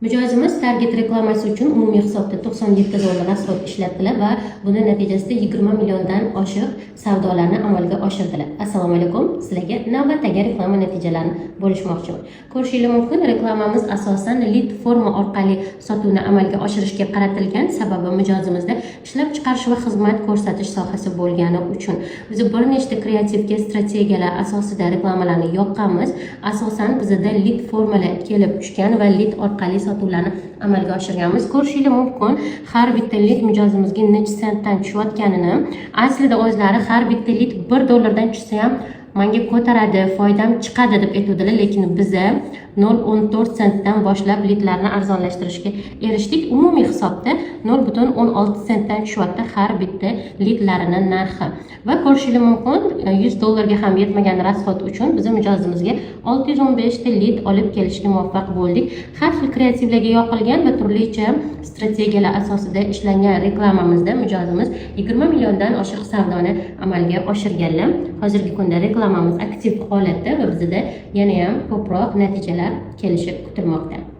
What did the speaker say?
Mijozimiz target reklamasi uchun umumiy hisobda $97 rasxod ishlatdilar va buni natijasida 20 milliondan oshiq savdolarni amalga oshirdilar. Assalomu alaykum. Sizlarga navbatdagi reklama natijalarini bo'lishmoqchiman. Ko'rishingiz mumkin, reklamamiz asosan lead forma orqali sotuvni amalga oshirishga qaratilgan. Sababi mijozimizda ishlab chiqarish va xizmat ko'rsatish sohasi bo'lgani uchun biz bir nechta kreativga strategiyalar asosida reklamalarni yoqqanmiz. Asosan bizda lead formalar kelib tushgan va lead orqali sotuvlarni amalga oshirganmiz. Ko'rishingiz mumkin, har bitta lead mijozimizga necha sentdan tushayotganini. Aslida o'zlari har bitta lead $1 dan tushsa ham menga ko'taradi, foydam chiqadi deb aytadilar, lekin biza 0.14 sentdan boshlab leadlarni arzonlashtirishga erishdik. Umumiy hisobda 0.16 sentdan tushyapti har bitta leadlarining narxi. Va ko'rishingiz mumkin, $100 ga ham yetmagan rasxod uchun biz mijozimizga 615 ta lead olib kelishga muvaffaq bo'ldik. Har xil kreativlarga yoqilgan va turlicha strategiyalar asosida ishlangan reklamamizda mijozimiz 20 milliondan oshiq savdoni amalga oshirganlar. Hozirgi kunda reklamamiz aktiv holatda va bizda yana ham ko'proq natijalar kelishi kutilmoqda.